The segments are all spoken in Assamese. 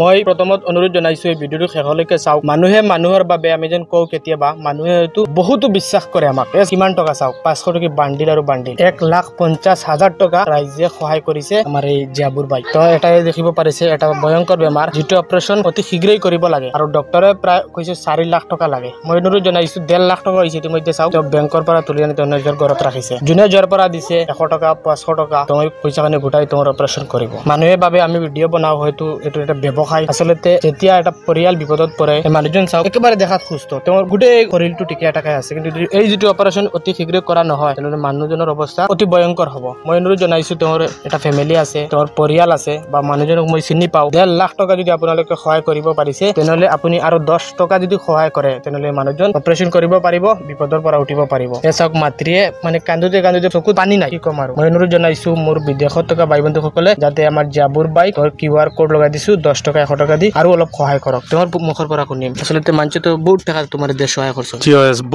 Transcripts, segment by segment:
মই প্ৰথমত অনুৰোধ জনাইছো এই ভিডিঅ'টো শেষলৈকে চাওক। মানুহে মানুহৰ বাবে আমি যেন কওঁ কেতিয়াবা মানুহে হয়তো বহুতো বিশ্বাস কৰে আমাক। কিমান টকা চাওক 500 টকা বান্ডিল আৰু বান্ডিল 1,50,000 টকা ৰাইজে সহায় কৰিছে আমাৰ এই জিয়াবুৰ বাই। তো এটাই দেখিব পাৰিছে এটা ভয়ংকৰ বেমাৰ যিটো অপাৰেশ্যন অতি শীঘ্ৰেই কৰিব লাগে আৰু ডক্টৰে প্ৰায় কৈছে 4 লাখ টকা লাগে। মই অনুৰোধ জনাইছো 1.5 লাখ টকা হৈছে ইতিমধ্যে চাওক বেংকৰ পৰা তুলি আনি তেওঁ নিজৰ ঘৰত ৰাখিছে। যোনে যোৱাৰ পৰা দিছে 100 টকা 500 টকা তুমি পইচাখিনি গোটাই তোমাৰ অপাৰেশ্যন কৰিব। মানুহে বাবে আমি ভিডিঅ' বনাও হয়তো এইটো এটা ব্যৱসায়। আচলতে যেতিয়া এটা পৰিয়াল বিপদত পৰে মানুহজন চাওক একেবাৰে দেখাত সুস্থ তেওঁৰ গোটেই শৰীৰটো টিকিয়া টাকাই আছে, কিন্তু এই যিটো অপাৰেশ্যন অতি শীঘ্ৰে কৰা নহয় তেনেহ'লে মানুহজনৰ অৱস্থা অতি ভয়ংকৰ হ'ব। মই অনুৰোধ জনাইছো তেওঁৰ এটা ফেমিলি আছে, তেওঁৰ পৰিয়াল আছে বা মানুহজনক মই চিনি পাওঁ। 1.5 লাখ টকা যদি আপোনালোকে সহায় কৰিব পাৰিছে তেনেহ'লে আপুনি আৰু 10 টকা যদি সহায় কৰে তেনেহ'লে মানুহজন অপাৰেশ্যন কৰিব পাৰিব, বিপদৰ পৰা উঠিব পাৰিব। এই চাওক মাতৃয়ে মানে কান্দোতে কান্দোতে চকুত পানী নাই, কি ক'ম আৰু। মই অনুৰোধ জনাইছো মোৰ বিদেশত থকা ভাই বন্ধুসকলে যাতে আমাৰ জিয়াবুৰ বাই QR কোড লগাই দিছো 10 টকা 100 টকা দি আৰু অলপ সহায় কৰক। তেওঁৰ মুখৰ পৰা শুনিম আচলতে মানুষটো বহুত টাকা তোমার দেশ সহায় করছো।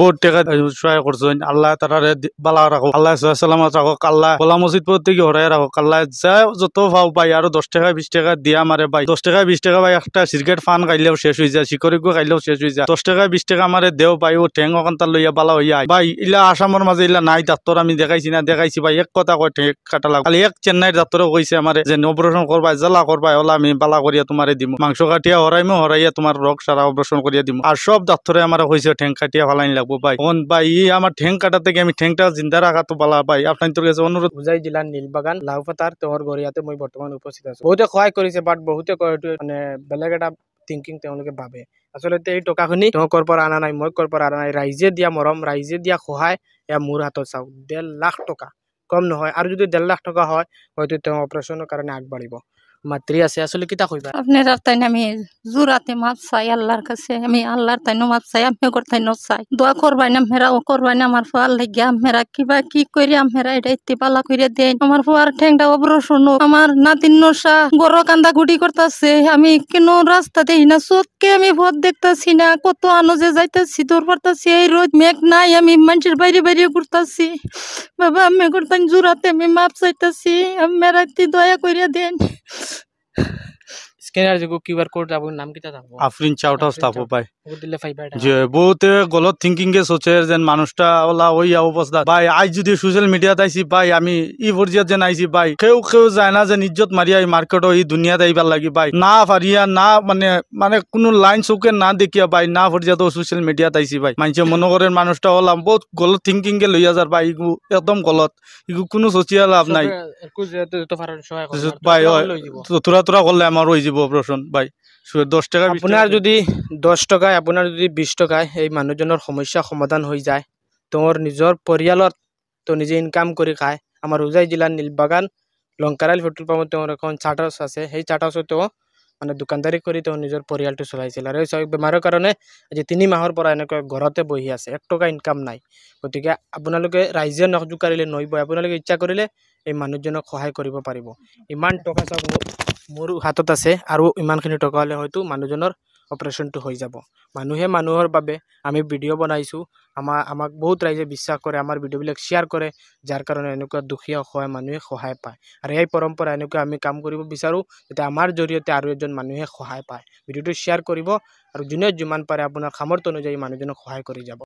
বহুত টাকা সহায় করছেন। আল্লাহ তারারে বালা রাখো, আল্লাহ সালামত রাখো, আল্লাহ বলা মসজিদ প্রত্যেকে হরাই রাখো, আল্লাহ যা যত ভাও পাই আর 10 টাকা 20 টাকা দিয়া মারে ভাই। 10 টাকা 20 টাকা ভাই একটা সিগারেট ফান খাইলেও শেষ হয়ে যায়, শিকরিকো খাইলেও শেষ হয়ে যায়। 10 টাকা 20 টাকা আমারে দেও পাই ও ঠেং অকান্তা লইয়া বালা হইয়া ভাই। ইলা আসামের মাঝে ইলা নাই ডাক্তার, আমি দেখাইছি না দেখাইছি ভাই এক কথা কয় ঠেক কাটা লাগ। খালি এক চেন্নাইর ডাক্তারও কইছে আমারে যে অপারেশন করবাই জ্বালা করবাই ওলা আমি বালা করিয়া তোমারে দিমু, মাংস কাটিয়া হরাইয়া তোমার রোগ সারা অপারেশন করিয়া দিমু। আর সব ডাক্তারে আমার কইছে ঠেং কাটিয়া ফালাইনি লাগবো ভাই। ভাই আমার ঠেং কাটা থেকে আমি ঠেংটা জিন্দা রাখা তো বালা ভাই। আপনার তোর কাছে অনুরোধ। উজাই জিলাৰ নীলবাগান লাউপাতাৰ তেওঁৰ গৰিয়াতে মই বৰ্তমান উপস্থিত আছো। বহুতে সহায় কৰিছে বাট বহুতে কয় মানে বেলেগ এটা থিংকিং তেওঁলোকে ভাবে। আচলতে এই টকাখিনি তেওঁ কৰ পৰা আনা নাই, মই কৰ পৰা আনা নাই, ৰাইজে দিয়া মৰম ৰাইজে দিয়া সহায় এয়া মোৰ হাতত চাওক 1.5 লাখ টকা কম নহয়। আৰু যদি 1.5 লাখ টকা হয় হয়তো তেওঁ অপাৰেশ্যনৰ কাৰণে আগবাঢ়িব। মাতৃ আছে আসলে কিতা কইবা আপনারা তাই আমি জোরাতে মাপ চাই আল্লাহর কাছে, আমি আল্লাহর তাই মাপ চাই, আপনি করতাই চাই দোয়া করবাই না মেরা ও করবাই না আমার ফুয়ার লাগিয়া মেরা কিবা কি করি আমরা এটা ইতি পালা করে দেন। আমার ফুয়ার ঠেংটা অপারেশন, আমার নাতিন নশা গরো কান্দা গুটি করতেছে, আমি কেন রাস্তা দেখি না, চোখকে আমি ভোট দেখতেছি না, কত আনজে যাইতেছি দৌড় পারতাছি, এই রোদ মেঘ নাই, আমি মানুষের বাইরে বাইরে ঘুরতাছি। বাবা আমি করতাম জোরাতে আমি মাপ চাইতেছি, মেরা ইতি দয়া করিয়া দেন। স্ক্যানার যে QR কোড আপনার নাম কিটা থাকবো আফরিন চাউটাও থাকবো ভাই। ও দিলে ফাইবা এটা যে বহুতে গলত থিঙ্কিং কে সোচে যে মানুষটা ওলা ওই অবস্থা ভাই। আজ যদি সোশ্যাল মিডিয়াতে আইছি ভাই, আমি ই পর্যায়ে যেন আইছি ভাই, কেউ যায় না যে ইজ্জত মারিয়া এই মার্কেট এই দুনিয়াতে আইবার লাগি ভাই, না পারিয়া না মানে কোনো লাইন চৌকে না দেখিয়া ভাই, না পর্যায়ে সোশ্যাল মিডিয়াতে আইছি ভাই। মানুষে মনে করেন মানুষটা ওলাম বহুত গলত থিঙ্কিং কে লইয়া যার ভাই, ইগু একদম গলত, ইগু কোনো সোচিয়া লাভ নাই ভাই। তোরা করলে আমার হয়ে যাব অপারেশন ভাই। 10 টাকা আপনার যদি 10 টাকায় আপনার যদি 20 টাকায় এই মানুহজনের সমস্যা সমাধান হৈ যায়, তোর নিজৰ পৰিয়ালত তো নিজে ইনকাম কৰি খায়। আমাৰ উজাই জিলাৰ নীলবাগান লংকাৰাইল পেট্ৰল পাম্পত তেওঁৰ এখন চাৰ্ট হাউচ আছে, সেই চাৰ্ট হাউচত তেওঁ মানে দোকানদাৰী কৰি তেওঁ নিজৰ পৰিয়ালটো চলাইছিল। আৰু এই বেমাৰৰ কাৰণে আজি 3 মাহৰ পৰা এনেকৈ ঘৰতে বহি আছে, 1 টকা ইনকাম নাই। গতিকে আপোনালোকে ৰাইজে নখ জোকাৰিলে নহিব, আপোনালোকে ইচ্ছা কৰিলে এই মানুহজনক সহায় কৰিব পাৰিব। ইমান টকা চাওক মোৰ হাতত আছে আৰু ইমানখিনি টকা হ'লে হয়তো মানুহজনৰ অপাৰেশ্যনটো হৈ যাব। মানুহে মানুহৰ বাবে আমি ভিডিঅ' বনাইছোঁ, আমাক বহুত ৰাইজে বিশ্বাস কৰে, আমাৰ ভিডিঅ'বিলাক শ্বেয়াৰ কৰে, যাৰ কাৰণে এনেকুৱা দুখীয়া অসহায় মানুহে সহায় পায়। আৰু এই পৰম্পৰা এনেকুৱা আমি কাম কৰিব বিচাৰোঁ যাতে আমাৰ জৰিয়তে আৰু এজন মানুহে সহায় পায়। ভিডিঅ'টো শ্বেয়াৰ কৰিব আৰু যোনে যিমান পাৰে আপোনাৰ সামৰ্থ্য অনুযায়ী মানুহজনক সহায় কৰি যাব।